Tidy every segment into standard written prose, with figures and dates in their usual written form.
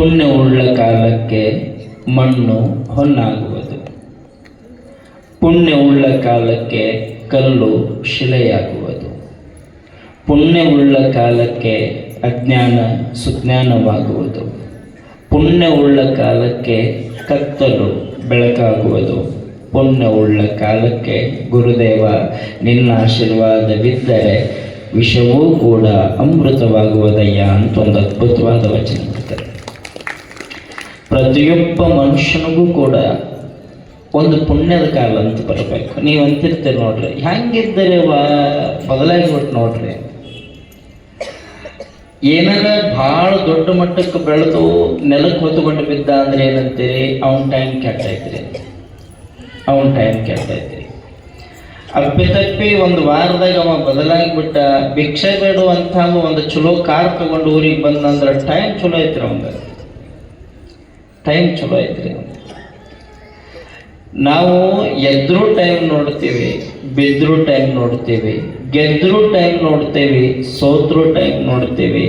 ಪುಣ್ಯವುಳ್ಳ ಕಾಲಕ್ಕೆ ಮಣ್ಣು ಹೊನ್ನಾಗುವುದು, ಪುಣ್ಯವುಳ್ಳ ಕಾಲಕ್ಕೆ ಕಲ್ಲು ಶಿಲೆಯಾಗುವುದು, ಪುಣ್ಯವುಳ್ಳ ಕಾಲಕ್ಕೆ ಅಜ್ಞಾನ ಸುಜ್ಞಾನವಾಗುವುದು, ಪುಣ್ಯವುಳ್ಳ ಕಾಲಕ್ಕೆ ಕತ್ತಲು ಬೆಳಕಾಗುವುದು, ಪುಣ್ಯವುಳ್ಳ ಕಾಲಕ್ಕೆ ಗುರುದೇವ ನಿನ್ನ ಆಶೀರ್ವಾದವಿದ್ದರೆ ವಿಷವೂ ಕೂಡ ಅಮೃತವಾಗುವುದಯ್ಯ ಅಂತ ಒಂದು ಅದ್ಭುತವಾದ ವಚನ ಇರ್ತದೆ. ಪ್ರತಿಯೊಬ್ಬ ಮನುಷ್ಯನಿಗೂ ಕೂಡ ಒಂದು ಪುಣ್ಯದ ಕಾಲ ಅಂತ ಬರಬೇಕು. ನೀವು ಅಂತಿರ್ತೀರಿ ನೋಡ್ರಿ, ಹೆಂಗಿದ್ದರೆ ಬದಲಾಗಿ ಬಿಟ್ಟು ನೋಡ್ರಿ, ಏನಾರ ಭಾಳ ದೊಡ್ಡ ಮಟ್ಟಕ್ಕೆ ಬೆಳೆದು ನೆಲಕ್ಕೆ ಹೊತ್ತುಕೊಂಡು ಬಿದ್ದ ಅಂದ್ರೆ ಏನಂತೀರಿ, ಅವನ ಟೈಮ್ ಕೆಟ್ಟೈತ್ರಿ, ಅವನ ಟೈಮ್ ಕೆಟ್ಟೈತ್ರಿ. ಅಪ್ಪಿತಪ್ಪಿ ಒಂದು ವಾರದಾಗ ಅವ ಬದಲಾಗಿಬಿಟ್ಟ, ಭಿಕ್ಷೆ ಬೇಡುವಂಥ ಒಂದು ಚಲೋ ಕಾರ್ ತಗೊಂಡು ಊರಿಗೆ ಬಂದಂದ್ರೆ ಟೈಮ್ ಚಲೋ ಐತ್ರಿ, ಅವಂಗ ಟೈಮ್ ಚಲೋ ಐತ್ರಿ. ನಾವು ಎದ್ರೂ ಟೈಮ್ ನೋಡ್ತೀವಿ, ಬಿದ್ರೂ ಟೈಮ್ ನೋಡ್ತೀವಿ, ಗೆದ್ರೂ ಟೈಮ್ ನೋಡ್ತೇವೆ, ಸೋತ್ರೂ ಟೈಮ್ ನೋಡ್ತೇವೆ.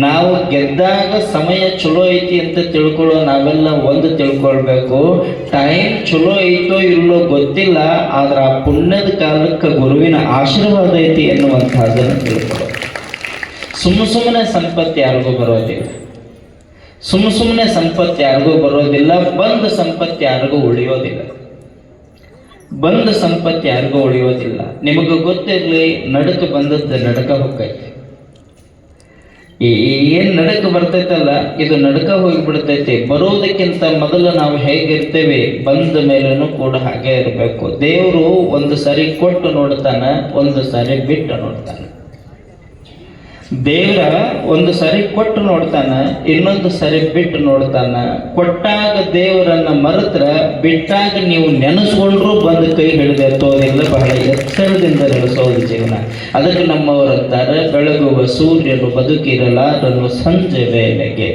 ನಾವು ಗೆದ್ದಾಗ ಸಮಯ ಚಲೋ ಐತಿ ಅಂತ ತಿಳ್ಕೊಳ್ಳೋ ನಾವೆಲ್ಲ ಒಂದು ತಿಳ್ಕೊಳ್ಬೇಕು, ಟೈಮ್ ಚಲೋ ಐತೋ ಇಲ್ಲೋ ಗೊತ್ತಿಲ್ಲ, ಆದ್ರೆ ಆ ಪುಣ್ಯದ ಕಾಲಕ್ಕೆ ಗುರುವಿನ ಆಶೀರ್ವಾದ ಐತಿ ಎನ್ನುವಂಥದ್ದನ್ನು ತಿಳ್ಕೊಳ್ಳೋ. ಸುಮ್ಮನೆ ಸಂಪತ್ತು ಯಾರಿಗೂ ಬರೋದಿಲ್ಲ, ಸುಮ್ಮನೆ ಸಂಪತ್ತು ಯಾರಿಗೂ ಬರೋದಿಲ್ಲ, ಬಂದ ಸಂಪತ್ತು ಯಾರಿಗೂ ಉಳಿಯೋದಿಲ್ಲ, ಬಂದ ಸಂಪತ್ತು ಯಾರಿಗೂ ಉಳಿಯೋದಿಲ್ಲ. ನಿಮಗೆ ಗೊತ್ತಿರಲಿ, ನಡಕ ಬಂದದ್ದು ನಡಕ ಹೋಗ್ತೈತಿ, ಏನು ನಡಕ ಬರ್ತೈತಲ್ಲ ಇದು ನಡಕ ಹೋಗಿಬಿಡ್ತೈತಿ. ಬರೋದಕ್ಕಿಂತ ಮೊದಲು ನಾವು ಹೇಗಿರ್ತೇವೆ, ಬಂದ ಮೇಲೂ ಕೂಡ ಹಾಗೆ ಇರಬೇಕು. ದೇವರು ಒಂದು ಸಾರಿ ಕೊಟ್ಟು ನೋಡ್ತಾನೆ, ಒಂದು ಸಾರಿ ಬಿಟ್ಟು ನೋಡ್ತಾನೆ. ದೇವರ ಒಂದು ಸರಿ ಕೊಟ್ಟು ನೋಡ್ತಾನ, ಇನ್ನೊಂದು ಸರಿ ಬಿಟ್ಟು ನೋಡ್ತಾನ. ಕೊಟ್ಟಾಗ ದೇವರನ್ನ ಮರೆತ್ರ, ಬಿಟ್ಟಾಗ ನೀವು ನೆನೆಸ್ಕೊಂಡ್ರು ಬಂದು ಕೈ ಹಿಡಿದೆತ್ತೋದಿಲ್ಲ, ಬಹಳ ಎಚ್ಚರದಿಂದ ನಡೆಸೋದು ಜೀವನ. ಅದಕ್ಕೆ ನಮ್ಮವರಂತಾರೆ, ಬೆಳಗುವ ಸೂರ್ಯನು ಬದುಕಿರಲಾರನು ಸಂಜೆ ವೇಳೆಗೆ,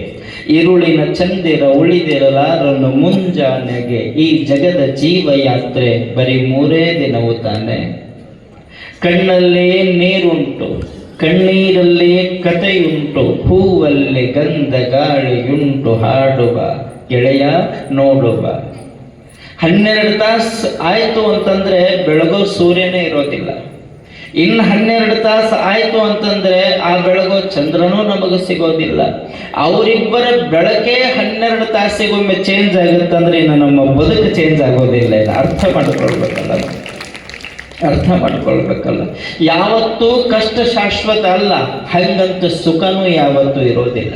ಇರುಳಿನ ಚಂದಿರ ಉಳಿದಿರಲಾರನು ಮುಂಜಾನೆಗೆ. ಈ ಜಗದ ಜೀವಯಾತ್ರೆ ಬರೀ 3 ದಿನವೂ ತಾನೆ. ಕಣ್ಣಲ್ಲೇ ನೀರುಂಟು, ಕಣ್ಣೀರಲ್ಲಿ ಕಥೆಯುಂಟು, ಹೂವಲ್ಲಿ ಗಂಧ ಗಾಳಿಯುಂಟು, ಹಾಡುವ ಗೆಳೆಯ ನೋಡುವ. 12 ತಾಸು ಆಯಿತು ಅಂತಂದ್ರೆ ಬೆಳಗೋ ಸೂರ್ಯನೇ ಇರೋದಿಲ್ಲ. ಇನ್ನು 12 ತಾಸು ಆಯಿತು ಅಂತಂದ್ರೆ ಆ ಬೆಳಗೋ ಚಂದ್ರನೂ ನಮಗೆ ಸಿಗೋದಿಲ್ಲ. ಅವರಿಬ್ಬರ ಬೆಳಕೆ 12 ತಾಸಿಗೊಮ್ಮೆ ಚೇಂಜ್ ಆಗುತ್ತಂದ್ರೆ ಇನ್ನು ನಮ್ಮ ಬದುಕು ಚೇಂಜ್ ಆಗೋದಿಲ್ಲ. ಅರ್ಥ ಮಾಡ್ಕೊಳ್ಬೇಕಲ್ಲ, ಅರ್ಥ ಮಾಡ್ಕೊಳ್ಬೇಕಲ್ಲ. ಯಾವತ್ತೂ ಕಷ್ಟ ಶಾಶ್ವತ ಅಲ್ಲ, ಹಂಗಂತ ಸುಖನೂ ಯಾವತ್ತೂ ಇರೋದಿಲ್ಲ.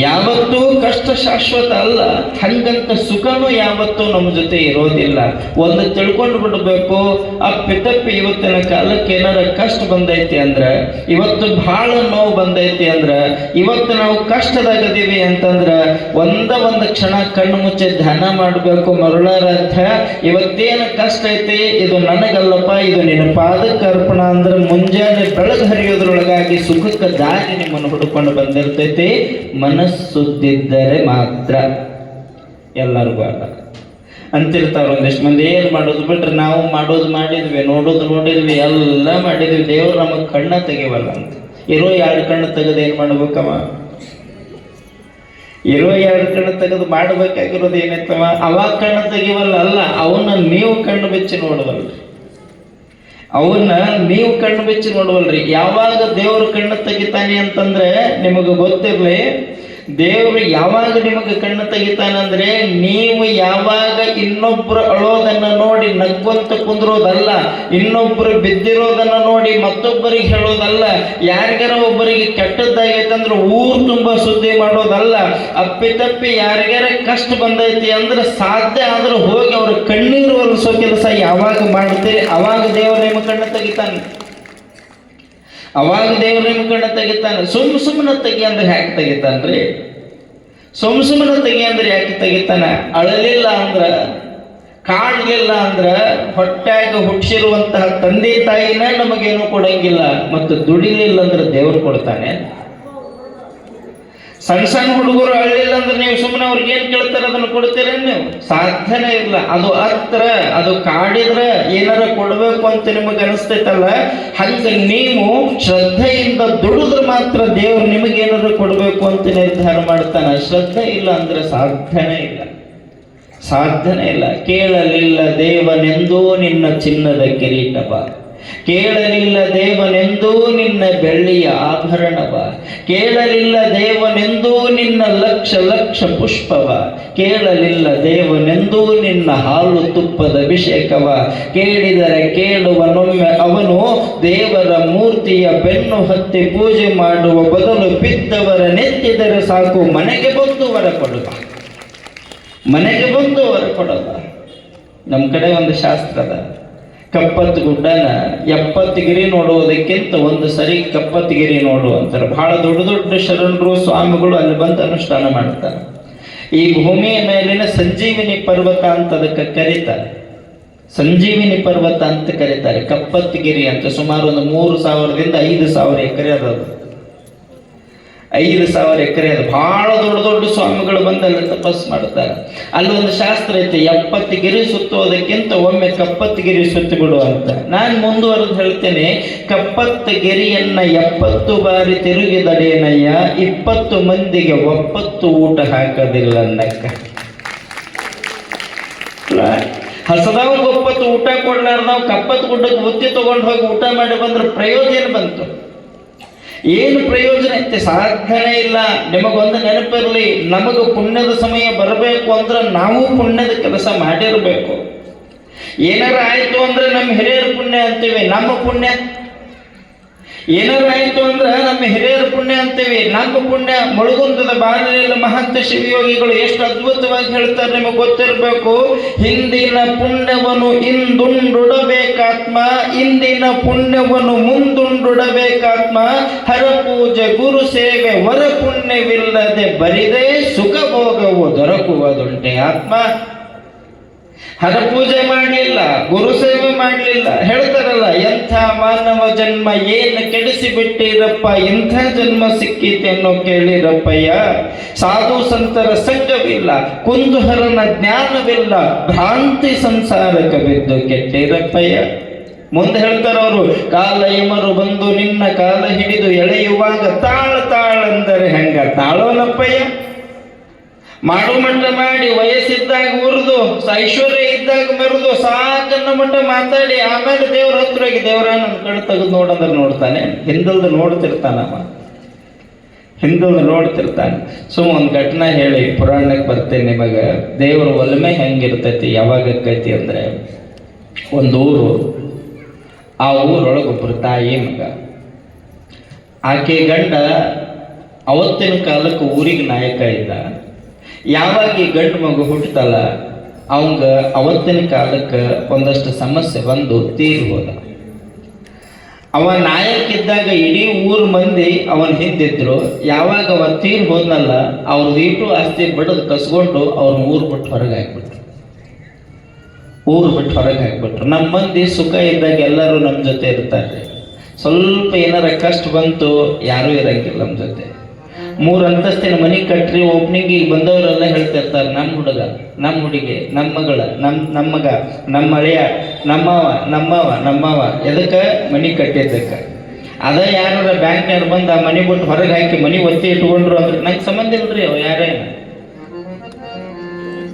ಯಾವತ್ತೂ ಕಷ್ಟ ಶಾಶ್ವತ ಅಲ್ಲ, ಹಂಗಂತ ಸುಖನೂ ಯಾವತ್ತೂ ನಮ್ಮ ಜೊತೆ ಇರೋದಿಲ್ಲ. ಒಂದು ತಿಳ್ಕೊಂಡು ಬಿಡಬೇಕು, ಅಪ್ಪಿತಪ್ಪಿ ಇವತ್ತಿನ ಕಾಲಕ್ಕೆ ಏನಾರ ಕಷ್ಟ ಬಂದೈತಿ ಅಂದ್ರೆ, ಇವತ್ತು ಬಹಳ ನೋವು ಬಂದೈತಿ ಅಂದ್ರೆ, ಇವತ್ತು ನಾವು ಕಷ್ಟದಾಗದೀವಿ ಅಂತಂದ್ರೆ ಒಂದು ಕ್ಷಣ ಕಣ್ಣು ಮುಚ್ಚಿ ಧ್ಯಾನ ಮಾಡಬೇಕು. ಮರುಳಾರಾಧ್ಯ, ಇವತ್ತೇನು ಕಷ್ಟ ಐತಿ ಇದು ನನಗಲ್ಲಪ್ಪ, ಇದು ನಿನ್ನ ಪಾದಕ್ಕೆ ಅರ್ಪಣ ಅಂದ್ರೆ ಮುಂಜಾನೆ ಬೆಳಗ್ಗೆ ಹರಿಯೋದ್ರೊಳಗಾಗಿ ಸುಖಕ್ಕೆ ದಾರಿ ನಿಮ್ಮನ್ನು ಹುಡುಕೊಂಡು ಬಂದಿರ್ತೈತಿ. ಮನಸ್ಸುದ್ದಿದ್ದರೆ ಮಾತ್ರ, ಎಲ್ಲರಿಗೂ ಅಲ್ಲ ಅಂತಿರ್ತಾರ ಒಂದಿಷ್ಟು ಮಂದಿ. ಏನು ಮಾಡೋದು ಬಿಟ್ರೆ ನಾವು ಮಾಡೋದು ಮಾಡಿದ್ವಿ, ನೋಡೋದು ನೋಡಿದ್ವಿ, ಎಲ್ಲ ಮಾಡಿದ್ವಿ, ದೇವ್ರು ನಮಗೆ ಕಣ್ಣ ತೆಗಿವಲ್ಲ ಅಂತ. ಇರೋ 2 ಕಣ್ಣು ತೆಗೆದು ಏನು ಮಾಡ್ಬೇಕವ? ಇರೋ 2 ಕಣ್ಣು ತೆಗೆದು ಮಾಡಬೇಕಾಗಿರೋದು ಏನೈತವ? ಅವಾಗ ಕಣ್ಣು ತೆಗಿವಲ್ಲ, ಅಲ್ಲ ಅವನ್ನ ನೀವು ಕಣ್ಣು ಬೆಚ್ಚಿ ನೋಡುವಲ್ರಿ, ಅವನ್ನ ನೀವು ಕಣ್ಣು ಬೆಚ್ಚಿ ನೋಡುವಲ್ರಿ. ಯಾವಾಗ ದೇವರು ಕಣ್ಣು ತೆಗಿತಾನೆ ಅಂತಂದ್ರೆ ನಿಮಗೆ ಗೊತ್ತಿರ್ಲಿ, ದೇವರು ಯಾವಾಗ ನಿಮಗೆ ಕಣ್ಣು ತೆಗಿತಾನಂದ್ರೆ ನೀವು ಯಾವಾಗ ಇನ್ನೊಬ್ರು ಅಳೋದನ್ನ ನೋಡಿ ನಗ್ವಂತ ಕುಂದ್ರೋದಲ್ಲ, ಇನ್ನೊಬ್ರು ಬಿದ್ದಿರೋದನ್ನ ನೋಡಿ ಮತ್ತೊಬ್ಬರಿಗೆ ಹೇಳೋದಲ್ಲ, ಯಾರಿಗಾರ ಒಬ್ಬರಿಗೆ ಕೆಟ್ಟದ್ದಾಗೈತಂದ್ರೆ ಊರು ತುಂಬ ಸುದ್ದಿ ಮಾಡೋದಲ್ಲ. ಅಪ್ಪಿತಪ್ಪಿ ಯಾರಿಗಾರ ಕಷ್ಟ ಬಂದೈತಿ ಅಂದ್ರೆ ಸಾಧ್ಯ ಆದ್ರೆ ಹೋಗಿ ಅವ್ರ ಕಣ್ಣೀರು ಒರೆಸೋ ಕೆಲಸ ಯಾವಾಗ ಮಾಡ್ತೀರಿ ಅವಾಗ ದೇವರು ನಿಮ್ಮ ಕಣ್ಣು ತೆಗಿತಾನೆ, ಅವಾಗ ದೇವ್ರ ನಿಮ್ಮ ಕಣ್ಣು ತೆಗಿತಾನೆ. ಸುಮ್ಮನೆ ತೆಗಿ ಅಂದ್ರೆ ಯಾಕೆ ತೆಗಿತಾನ್ರಿ? ಸುಮ್ಮನೆ ತೆಗಿ ಅಂದ್ರೆ ಯಾಕೆ ತೆಗಿತಾನೆ? ಅಳಲಿಲ್ಲ ಅಂದ್ರ, ಕಾಣಲಿಲ್ಲ ಅಂದ್ರ ಹೊಟ್ಟಾಗ ಹುಟ್ಟಿಸಿರುವಂತಹ ತಂದೆ ತಾಯಿನ ನಮಗೇನು ಕೊಡಂಗಿಲ್ಲ, ಮತ್ತು ದುಡಿಲಿಲ್ಲ ಅಂದ್ರೆ ದೇವ್ರು ಕೊಡ್ತಾನೆ. ಸಣ್ಣ ಸಣ್ಣ ಹುಡುಗರು ಅಳ್ಳಿಲ್ಲ ಅಂದ್ರೆ ನೀವು ಸುಮ್ಮನೆ ಅವ್ರಿಗೆ ಏನ್ ಕೇಳ್ತಾರೆ ಅದನ್ನು ಕೊಡ್ತೀರ ನೀವು? ಸಾಧ್ಯನೇ ಇಲ್ಲ. ಅದು ಹತ್ರ ಅದು ಕಾಡಿದ್ರೆ ಏನಾರ ಕೊಡ್ಬೇಕು ಅಂತ ನಿಮಗೆ ಅನಿಸ್ತೈತಲ್ಲ, ಹಂಗ ನೀವು ಶ್ರದ್ಧೆಯಿಂದ ದುಡಿದ್ರೆ ಮಾತ್ರ ದೇವ್ರು ನಿಮಗೆ ಏನಾದ್ರು ಕೊಡ್ಬೇಕು ಅಂತ ನಿರ್ಧಾರ ಮಾಡ್ತಾನೆ. ಶ್ರದ್ಧೆ ಇಲ್ಲ ಅಂದ್ರೆ ಸಾಧ್ಯನೇ ಇಲ್ಲ, ಸಾಧ್ಯನೇ ಇಲ್ಲ. ಕೇಳಲಿಲ್ಲ ದೇವನೆಂದೂ ನಿನ್ನ ಚಿನ್ನದ ಕಿರೀಟವ, ಕೇಳಲಿಲ್ಲ ದೇವನೆಂದೂ ನಿನ್ನ ಬೆಳ್ಳಿಯ ಆಭರಣವ, ಕೇಳಲಿಲ್ಲ ದೇವನೆಂದೂ ನಿನ್ನ ಲಕ್ಷ ಲಕ್ಷ ಪುಷ್ಪವ, ಕೇಳಲಿಲ್ಲ ದೇವನೆಂದೂ ನಿನ್ನ ಹಾಲು ತುಪ್ಪದ ಅಭಿಷೇಕವ. ಕೇಳಿದರೆ ಕೇಳುವನೊಮ್ಮೆ ಅವನು ದೇವರ ಮೂರ್ತಿಯ ಬೆನ್ನು ಹತ್ತಿ ಪೂಜೆ ಮಾಡುವ ಬದಲು ಬಿದ್ದವರ ನೆತ್ತಿದರೆ ಸಾಕು ಮನೆಗೆ ಬಂದು ವರ ಕೊಡುವ, ಮನೆಗೆ ಬಂದು ವರ ಕೊಡಲ್ಲ. ನಮ್ಮ ಕಡೆ ಒಂದು ಶಾಸ್ತ್ರದ ಕಪ್ಪತ್ತು ಗುಡ್ಡನ 70 ಗಿರಿ ನೋಡುವುದಕ್ಕಿಂತ ಒಂದು ಸರಿ ಕಪ್ಪತ್ತಗಿರಿ ನೋಡು ಅಂತಾರೆ. ಬಹಳ ದೊಡ್ಡ ದೊಡ್ಡ ಶರಣರು ಸ್ವಾಮಿಗಳು ಅಲ್ಲಿ ಬಂದು ಅನುಷ್ಠಾನ ಮಾಡ್ತಾರೆ. ಈ ಭೂಮಿಯ ಮೇಲಿನ ಸಂಜೀವಿನಿ ಪರ್ವತ ಅಂತ ಅದಕ್ಕೆ ಕರೀತಾರೆ, ಸಂಜೀವಿನಿ ಪರ್ವತ ಅಂತ ಕರೀತಾರೆ. ಕಪ್ಪತ್ತಗಿರಿ ಅಂತ ಸುಮಾರು ಒಂದು 3000ದಿಂದ 5000 ಎಕರೆ ಅದದು, 5000 ಎಕರೆ ಅದು. ಬಹಳ ದೊಡ್ಡ ದೊಡ್ಡ ಸ್ವಾಮಿಗಳು ಬಂದು ಅಲ್ಲಿ ತಪಸ್ಸು ಮಾಡ್ತಾರೆ. ಅಲ್ಲಿ ಒಂದು ಶಾಸ್ತ್ರ ಐತೆ, 70 ಗಿರಿ ಸುತ್ತೋದಕ್ಕಿಂತ ಒಮ್ಮೆ ಕಪ್ಪತ್ತಗಿರಿ ಸುತ್ತಿ ಬಿಡು ಅಂತ. ನಾನು ಮುಂದುವರೆದು ಹೇಳ್ತೇನೆ, ಕಪ್ಪತ್ತಗಿರಿಯನ್ನ 70 ಬಾರಿ ತಿರುಗಿದಡೇನಯ್ಯ, 20 ಮಂದಿಗೆ ಒಪ್ಪತ್ತು ಊಟ ಹಾಕೋದಿಲ್ಲ ಅನ್ನಕ್ಕ. ಹಸದಾವ್ ಒಪ್ಪತ್ತು ಊಟ ಕೊಡ್ಲಾರ್ದಾವ್ ಕಪ್ಪತ್ತು ಗುಡ್ಡಕ್ಕೆ ಬುತ್ತಿ ತಗೊಂಡು ಹೋಗಿ ಊಟ ಮಾಡಿ ಬಂದ್ರೆ ಪ್ರಯೋಜನ ಬಂತು? ಏನು ಪ್ರಯೋಜನ ಐತೆ? ಸಾಧನೆ ಇಲ್ಲ. ನಿಮಗೊಂದು ನೆನಪಿರಲಿ, ನಮಗೆ ಪುಣ್ಯದ ಸಮಯ ಬರಬೇಕು ಅಂದ್ರೆ ನಾವು ಪುಣ್ಯದ ಕೆಲಸ ಮಾಡಿರಬೇಕು. ಏನಾರ ಆಯ್ತು ಅಂದ್ರೆ ನಮ್ಮ ಹಿರಿಯರ ಪುಣ್ಯ ಅಂತೀವಿ, ನಮ್ಮ ಪುಣ್ಯ. ಏನಾರ ಆಯ್ತು ಅಂದ್ರೆ ನಮ್ಮ ಹಿರಿಯರ ಪುಣ್ಯ ಅಂತೀವಿ, ನಮ್ಮ ಪುಣ್ಯ. ಮುಳುಗುಂದದ ಬಾಲಿಯಲ್ಲಿ ಮಹಂತ ಶಿವಯೋಗಿಗಳು ಎಷ್ಟು ಅದ್ಭುತವಾಗಿ ಹೇಳ್ತಾರೆ ನಿಮಗೆ ಗೊತ್ತಿರಬೇಕು. ಹಿಂದಿನ ಪುಣ್ಯವನ್ನು ಇಂದುಂಡುಡಬೇಕಾತ್ಮ, ಇಂದಿನ ಪುಣ್ಯವನ್ನು ಮುಂದುಂಡುಡಬೇಕಾತ್ಮ. ಹರಪೂಜೆ ಗುರು ಸೇವೆ ವರ ಪುಣ್ಯವಿಲ್ಲದೆ ಬರಿದೇ ಸುಖ ಭೋಗವು ದೊರಕುವುದುಂಟೆ ಆತ್ಮ. ಹರಪೂಜೆ ಮಾಡಲಿಲ್ಲ, ಗುರು ಸೇವೆ ಮಾಡಲಿಲ್ಲ, ಹೇಳ್ತಾರಲ್ಲ, ಎಂಥ ಮಾನವ ಜನ್ಮ ಏನು ಕೆಡಿಸಿ ಬಿಟ್ಟಿರಪ್ಪ, ಇಂಥ ಜನ್ಮ ಸಿಕ್ಕಿತೆನ್ನೋ ಕೇಳಿರಪ್ಪಯ್ಯ. ಸಾಧು ಸಂತರ ಸಂಘವಿಲ್ಲ, ಕುಂದುಹರನ ಜ್ಞಾನವಿಲ್ಲ, ಭ್ರಾಂತಿ ಸಂಸಾರಕ್ಕೆ ಬಿದ್ದು ಕೆಟ್ಟಿರಪ್ಪಯ್ಯ. ಮುಂದೆ ಹೇಳ್ತಾರವರು, ಕಾಲ ಯಮರು ಬಂದು ನಿನ್ನ ಕಾಲ ಹಿಡಿದು ಎಳೆಯುವಾಗ ತಾಳಂದರೆ ಹೆಂಗ ತಾಳೋನಪ್ಪಯ್ಯ. ಮಾಡು ಮಟ್ಟ ಮಾಡಿ ವಯಸ್ಸಿದ್ದಾಗ ಉರಿದು, ಐಶ್ವರ್ಯ ಇದ್ದಾಗ ಮೆರೆದು, ಸಾಕನ್ನ ಮಟ್ಟ ಮಾತಾಡಿ ಆಮೇಲೆ ದೇವ್ರ ಹತ್ರ ಹೋಗಿ ದೇವರ ನನ್ನ ಕಡೆ ತೆಗೆದು ನೋಡಂದ್ರೆ ನೋಡ್ತಾನೆ, ಹಿಂದಲ್ದು ನೋಡ್ತಿರ್ತಾನವ, ಹಿಂದಲ್ದು ನೋಡ್ತಿರ್ತಾನೆ. ಒಂದು ಘಟನೆ ಹೇಳಿ ಪುರಾಣಕ್ಕೆ ಬರ್ತೇನೆ ನಿಮಗೆ. ದೇವ್ರ ಒಲಮೆ ಹೆಂಗಿರ್ತೈತಿ, ಯಾವಾಗ ಆಕೈತಿ ಅಂದ್ರೆ, ಒಂದು ಊರು, ಆ ಊರೊಳಗೆ ಒಬ್ಬರು ತಾಯಿ ಮಗ. ಆಕೆ ಗಂಡ ಅವತ್ತಿನ ಕಾಲಕ್ಕೆ ಊರಿಗೆ ನಾಯಕ ಇದ್ದ. ಯಾವಾಗ ಈ ಗಂಡು ಮಗು ಹುಟ್ಟತಲ್ಲ, ಅವಂಗ ಅವತ್ತಿನ ಕಾಲಕ್ಕೆ ಒಂದಷ್ಟು ಸಮಸ್ಯೆ ಬಂದು ತೀರಿ ಹೋದ. ಅವ ನಾಯಕಿದ್ದಾಗ ಇಡೀ ಊರು ಮಂದಿ ಅವನ ಹಿಂದಿದ್ರು. ಯಾವಾಗ ಅವ ತೀರಿ ಹೋದ್ನಲ್ಲ, ಅವ್ರದ್ದು ಇಟ್ಟು ಆಸ್ತಿ ಬಿಡೋದು ಕಸ್ಕೊಂಡು ಅವ್ರನ್ನ ಊರು ಬಿಟ್ಟು ಹೊರಗೆ ಹಾಕ್ಬಿಟ್ರು. ಊರು ಬಿಟ್ಟು ಹೊರಗೆ ಹಾಕ್ಬಿಟ್ರು. ನಮ್ಮ ಮಂದಿ ಸುಖ ಇದ್ದಾಗ ಎಲ್ಲರೂ ನಮ್ಮ ಜೊತೆ ಇರ್ತಾರೆ. ಸ್ವಲ್ಪ ಏನಾರ ಕಷ್ಟ ಬಂತು ಯಾರೂ ಇರಂಗಿಲ್ಲ ನಮ್ಮ ಜೊತೆ. 3 ಅಂತಸ್ತಿನ ಮನೆ ಕಟ್ರಿ, ಓಪನಿಂಗಿಗೆ ಬಂದವರೆಲ್ಲ ಹೇಳ್ತಿರ್ತಾರೆ, ನಮ್ಮ ಹುಡುಗ, ನಮ್ಮ ಹುಡುಗಿ, ನಮ್ಮ ಮಗಳ, ನಮ್ಮ ಮಗ, ನಮ್ಮ ಅಳಿಯ, ನಮ್ಮವ ಎದಕ್ಕೆ ಮನೆ ಕಟ್ಟಿದ್ದಕ್ಕೆ. ಅದ ಯಾರ ಬ್ಯಾಂಕ್ನವ್ರು ಬಂದು ಆ ಮನೆ ಬಿಟ್ಟು ಹೊರಗೆ ಹಾಕಿ ಮನೆ ಒತ್ತಿ ಇಟ್ಕೊಂಡ್ರು ಅಂದ್ರೆ ನಂಗೆ ಸಂಬಂಧ ಇಲ್ರಿ. ಅವ ಯಾರೇನು,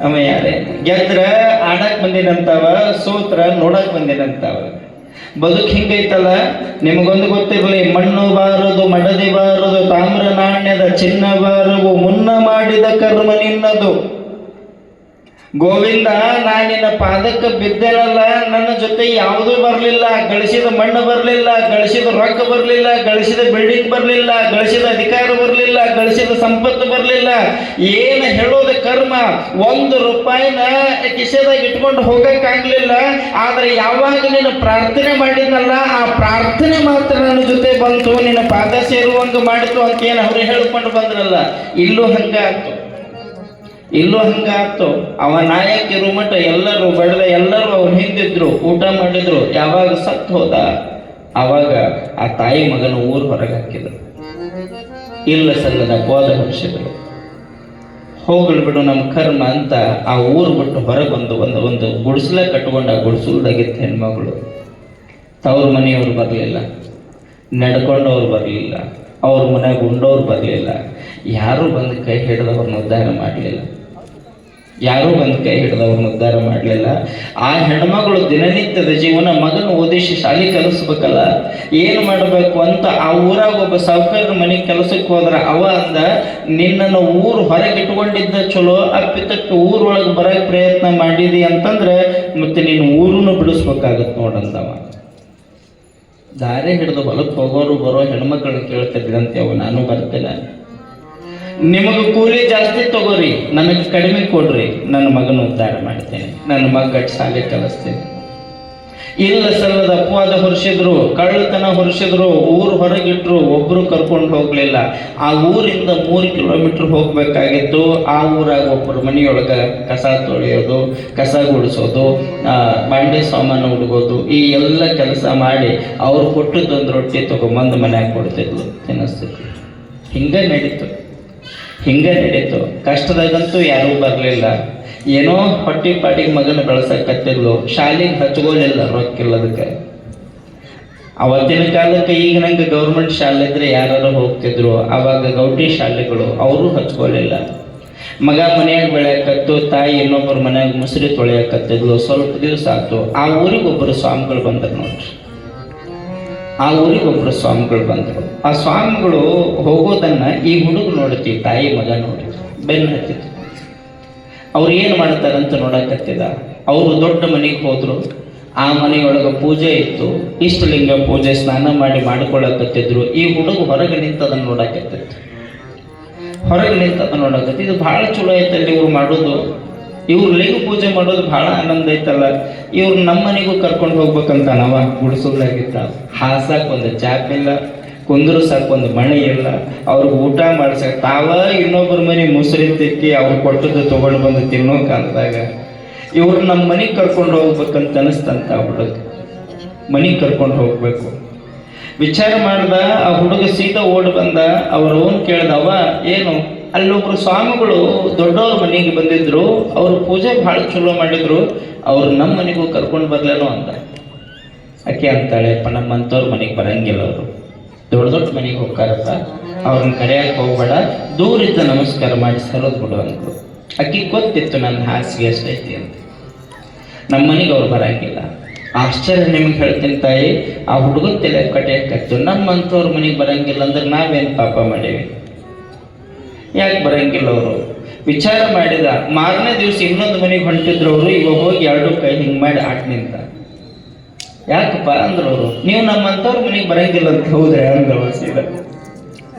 ಅವ ಯಾರೇನು. ಗೆದ್ರ ಆಡಕ್ ಬಂದಿನಂತಾವ, ಸೋತ್ರ ನೋಡಕ್ ಬಂದಿನಂತಾವ. ಬದುಕು ಹಿಂಗೈತಲ್ಲ, ನಿಮಗೊಂದು ಗೊತ್ತಿರಲಿ, ಮಣ್ಣು ಬಾರದು, ಮಡದಿ ಬಾರದು, ತಾಮ್ರ ನಾಣ್ಯದ ಚಿನ್ನ ಬಾರವು, ಮುನ್ನ ಮಾಡಿದ ಕರ್ಮ ನಿನ್ನದು. ಗೋವಿಂದ, ನಾನಿನ ಪಾದಕ್ಕೆ ಬಿದ್ದೆನಲ್ಲ, ನನ್ನ ಜೊತೆ ಯಾವುದೂ ಬರಲಿಲ್ಲ. ಗಳಿಸಿದ ಮಣ್ಣು ಬರಲಿಲ್ಲ, ಗಳಿಸಿದ ರೊಕ್ಕ ಬರಲಿಲ್ಲ, ಗಳಿಸಿದ ಬಿಲ್ಡಿಂಗ್ ಬರಲಿಲ್ಲ, ಗಳಿಸಿದ ಅಧಿಕಾರ ಬರಲಿಲ್ಲ, ಗಳಿಸಿದ ಸಂಪತ್ತು ಬರಲಿಲ್ಲ. ಏನು ಹೇಳೋದು ಕರ್ಮ. 1 ರೂಪಾಯಿನ ಕಿಸೆದಾಗ ಇಟ್ಕೊಂಡು ಹೋಗಕ್ಕಾಗ್ಲಿಲ್ಲ. ಆದ್ರೆ ಯಾವಾಗ ನೀನು ಪ್ರಾರ್ಥನೆ ಮಾಡಿದ್ನಲ್ಲ, ಆ ಪ್ರಾರ್ಥನೆ ಮಾತ್ರ ನನ್ನ ಜೊತೆ ಬಂತು, ನಿನ್ನ ಪಾದ ಸೇರುವಂಗ ಮಾಡಿತು ಅಂತ ಏನು ಅವ್ರು ಹೇಳ್ಕೊಂಡು ಬಂದ್ರಲ್ಲ. ಇಲ್ಲೂ ಹಂಗಾಯ್ತು, ಇಲ್ಲೂ ಹಂಗಾಯ್ತು. ಅವ ನಾಯಕಿರು ಮಟ್ಟ ಎಲ್ಲರೂ ಬೆಳೆದ, ಎಲ್ಲರೂ ಅವ್ರು ಹಿಂದಿದ್ರು, ಊಟ ಮಾಡಿದ್ರು. ಯಾವಾಗ ಸತ್ತು ಹೋದ, ಆವಾಗ ಆ ತಾಯಿ ಮಗನ ಊರು ಹೊರಗೆ ಹಾಕಿದ್ರು. ಇಲ್ಲ ಸಲ್ಲದ ಅಪವಾದ ಹೊರಿಸಿದ್ರು. ಹೋಗಲ್ ಬಿಡು ನಮ್ಮ ಕರ್ಮ ಅಂತ ಆ ಊರು ಬಿಟ್ಟು ಹೊರಗೆ ಒಂದು ಗುಡಿಸಲ ಕಟ್ಕೊಂಡು ಆ ಗುಡಿಸಲ್ದಾಗಿತ್ತು ಹೆಣ್ಮಗಳು. ತವ್ರ ಮನೆಯವ್ರು ಬರಲಿಲ್ಲ, ನಡ್ಕೊಂಡವ್ರು ಬರಲಿಲ್ಲ, ಅವ್ರ ಮನೆಯಾಗ ಉಂಡವ್ರು ಬರಲಿಲ್ಲ, ಯಾರೂ ಬಂದು ಕೈ ಹಿಡಿದವ್ರನ್ನ ಉದ್ಧಾರ ಮಾಡಲಿಲ್ಲ. ಯಾರೂ ಬಂದು ಕೈ ಹಿಡಿದವ್ರನ್ನ ಉದ್ಧಾರ ಮಾಡಲಿಲ್ಲ. ಆ ಹೆಣ್ಮಗಳು ದಿನನಿತ್ಯದ ಜೀವನ ಮಗನ ಓದಿಸಿ ಶಾಲೆ ಕಲಿಸ್ಬೇಕಲ್ಲ, ಏನು ಮಾಡಬೇಕು ಅಂತ ಆ ಊರಾಗ ಒಬ್ಬ ಸಾಹುಕಾರರ ಮನೆಗೆ ಕೆಲಸಕ್ಕೆ ಹೋದ್ರ ಅವ ಅಂದ, ನಿನ್ನನ್ನು ಊರು ಹೊರಗೆ ಇಟ್ಕೊಂಡಿದ್ದ ಚಲೋ, ಅಪ್ಪಿತಪ್ಪಿ ಊರೊಳಗೆ ಬರೋಕ್ಕೆ ಪ್ರಯತ್ನ ಮಾಡಿದಿ ಅಂತಂದ್ರೆ ಮತ್ತೆ ನೀನು ಊರನ್ನು ಬಿಡಿಸ್ಬೇಕಾಗತ್ತೆ ನೋಡಂದವ. ದಾರಿ ಹಿಡಿದು ಹೊಲಕ್ಕೆ ಹೋಗೋರು ಬರೋ ಹೆಣ್ಮಕ್ಳನ್ನ ಕೇಳ್ತಿದ್ರಂತೆ ಅವ, ನಾನು ಬರ್ತೇನೆ, ನಿಮಗೆ ಕೂಲಿ ಜಾಸ್ತಿ ತಗೋರಿ, ನನಗೆ ಕಡಿಮೆ ಕೊಡ್ರಿ, ನನ್ನ ಮಗನ ಉದ್ಧಾರ ಮಾಡ್ತೇನೆ, ನನ್ನ ಮಗ ಶಾಲೆ ಕಲಿಸ್ತೇನೆ. ಇಲ್ಲ ಸಲ್ಲದ ಅಪವಾದ ಹೊರಿಸಿದ್ರು, ಕಳ್ಳತನ ಹೊರಿಸಿದ್ರು, ಊರು ಹೊರಗಿಟ್ರು, ಒಬ್ರು ಕರ್ಕೊಂಡು ಹೋಗ್ಲಿಲ್ಲ. ಆ ಊರಿಂದ 3 ಕಿಲೋಮೀಟರ್ ಹೋಗ್ಬೇಕಾಗಿತ್ತು. ಆ ಊರಾಗ ಒಬ್ಬರು ಮನೆಯೊಳಗ ಕಸ ತೊಳೆಯೋದು, ಕಸ ಗುಡಿಸೋದು, ಬಾಂಡೆ ಸಾಮಾನು ಹುಡುಗೋದು, ಈ ಎಲ್ಲ ಕೆಲಸ ಮಾಡಿ ಅವ್ರು ಕೊಟ್ಟದ್ದೊಂದು ರೊಟ್ಟಿ ತಗೊಂಬಂದು ಮನ್ಯಾಗ ಕೊಡ್ತಿದ್ಲು, ತಿನ್ನಿಸ್ತಿದ್ಲು. ಹಿಂಗೆ ನಡೀತು. ಕಷ್ಟದಾಗಂತೂ ಯಾರೂ ಬರಲಿಲ್ಲ. ಏನೋ ಹೊಟ್ಟಿ ಪಾಟಿಗೆ ಮಗನ ಬೆಳೆಸಕತ್ತಿದ್ಲು, ಶಾಲೆಗೆ ಹಚ್ಕೊಳ್ಳಿಲ್ಲ ರೊಕ್ಕಿಲ್ಲದಕ್ಕೆ. ಅವತ್ತಿನ ಕಾಲಕ್ಕೆ ಈಗ ನಂಗೆ ಗೌರ್ಮೆಂಟ್ ಶಾಲೆ ಇದ್ರೆ ಯಾರು ಹೋಗ್ತಿದ್ರು, ಆವಾಗ ಗೌಟಿ ಶಾಲೆಗಳು ಅವರು ಹಚ್ಕೊಳ್ಳಿಲ್ಲ. ಮಗ ಮನೆಯಾಗ ಬೆಳೆಯಕತ್ತು, ತಾಯಿ ಇನ್ನೊಬ್ಬರ ಮನೆಯಾಗ ಮುಸುರಿ ತೊಳೆಯಕತ್ತಿದ್ಲು. ಸ್ವಲ್ಪ ದಿವಸ ಆಯ್ತು, ಆ ಊರಿಗೆ ಒಬ್ಬರು ಸ್ವಾಮಿಗಳು ಬಂದರು ನೋಡ್ರಿ. ಆ ಸ್ವಾಮಿಗಳು ಹೋಗೋದನ್ನ ಈ ಹುಡುಗ ನೋಡ್ತಿ, ತಾಯಿ ಮಗ ನೋಡಿದ್ರು, ಬೆನ್ನು ಹತ್ತಿತ್ತು. ಅವ್ರು ಏನು ಮಾಡ್ತಾರಂತ ನೋಡಕತ್ತಿದ. ಅವರು ದೊಡ್ಡ ಮನೆಗೆ ಹೋದ್ರು. ಆ ಮನೆಯೊಳಗೆ ಪೂಜೆ ಇತ್ತು, ಇಷ್ಟಲಿಂಗ ಪೂಜೆ, ಸ್ನಾನ ಮಾಡಿ ಮಾಡ್ಕೊಳಕತ್ತಿದ್ರು. ಈ ಹುಡುಗ ಹೊರಗೆ ನಿಂತದನ್ನು ನೋಡಕತ್ತಿತ್ತು. ಇದು ಭಾಳ ಚಲೋ ಐತಲ್ಲಿ ಇವ್ರು ಮಾಡೋದು. ಇವ್ರು ಲಿಂಗ ಪೂಜೆ ಮಾಡೋದು ಭಾಳ ಆನಂದ ಐತಲ್ಲ. ಇವ್ರು ನಮ್ಮ ಮನೆಗೂ ಕರ್ಕೊಂಡು ಹೋಗ್ಬೇಕಂತ ನಾವ ಗುಡಿಸೋದಾಗಿತ್ತ. ಹಾಸಾಕ ಒಂದು ಚಾಪಿಲ್ಲ, ಕುಂದ್ರು ಸಾಕು ಒಂದು ಮಣಿ ಇಲ್ಲ, ಅವ್ರಿಗೆ ಊಟ ಮಾಡ್ಸಕ್ ತಾವ ಇನ್ನೊಬ್ಬರ ಮನೆ ಮುಸುರಿ ತಿಕ್ಕಿ ಅವ್ರು ಕೊಟ್ಟದ್ದು ತೊಗೊಂಡು ಬಂದು ತಿನ್ನೋ ಕಾಲದಾಗ ಇವ್ರು ನಮ್ಮ ಮನೆಗೆ ಕರ್ಕೊಂಡು ಹೋಗ್ಬೇಕಂತ ಅನಿಸ್ತಂತ. ಆ ಹುಡುಗ ಮನೆಗೆ ಕರ್ಕೊಂಡು ಹೋಗ್ಬೇಕು ವಿಚಾರ ಮಾಡ್ದ. ಆ ಹುಡುಗ ಸೀದಾ ಓಡಿ ಬಂದ. ಅವ್ರವನ್ ಕೇಳ್ದವ, ಏನು ಅಲ್ಲೊಬ್ರು ಸ್ವಾಮಿಗಳು ದೊಡ್ಡವ್ರ ಮನೆಗೆ ಬಂದಿದ್ರು, ಅವ್ರು ಪೂಜೆ ಭಾಳ ಚಲೋ ಮಾಡಿದ್ರು, ಅವ್ರು ನಮ್ಮ ಮನೆಗೂ ಕರ್ಕೊಂಡು ಬರ್ಲೇನೋ ಅಂತ. ಆಕೆ ಅಂತಾಳೆ, ನಮ್ಮಂಥವ್ರ ಮನೆಗೆ ಬರಂಗಿಲ್ಲ, ಅವರು ದೊಡ್ಡ ಮನೆಗೆ ಹೋಗ್ತಾರಪ್ಪ, ಅವ್ರನ್ನ ಕರೆಯಕ್ಕೆ ಹೋಗ್ಬೇಡ, ದೂರಿದ್ದ ನಮಸ್ಕಾರ ಮಾಡಿ ಸರೋದು ಬಿಡು ಅಂದ್ರು. ಆಕೆ ಗೊತ್ತಿತ್ತು ನನ್ನ ಹಾಸಿಗೆ ಎಷ್ಟೈತಿ ಅಂತ. ನಮ್ಮ ಮನೆಗೆ ಅವ್ರು ಬರಂಗಿಲ್ಲ. ಆಶ್ಚರ್ಯ ನಿಮ್ಗೆ ಹೇಳ್ತೀನಿ ತಾಯಿ, ಆ ಹುಡುಗನ ತಲೆ ಕಟ್ಟಿಯಾಕತ್ತು. ನಮ್ಮಂಥವ್ರ ಮನೆಗೆ ಬರಂಗಿಲ್ಲ ಅಂದ್ರೆ ನಾವೇನು ಪಾಪ ಮಾಡೇವಿ? ಯಾಕೆ ಬರಂಗಿಲ್ಲ ಅವರು? ವಿಚಾರ ಮಾಡಿದ. ಮಾರನೇ ದಿವಸ ಇನ್ನೊಂದು ಮನೆಗೆ ಹೊಂಟಿದ್ರು ಅವರು. ಇವಾಗ ಹೋಗಿ 2 ಕೈ ಹಿಂಗೆ ಮಾಡಿ ಆಟ ನಿಂತ. ಯಾಕಪ್ಪ ಅಂದ್ರು ಅವರು, ನೀವು ನಮ್ಮಂಥವ್ರ ಮನೆಗೆ ಬರಂಗಿಲ್ಲ ಅಂತ. ಹೌದ್ರಿ ಅಂದವ ಸೀದಾ.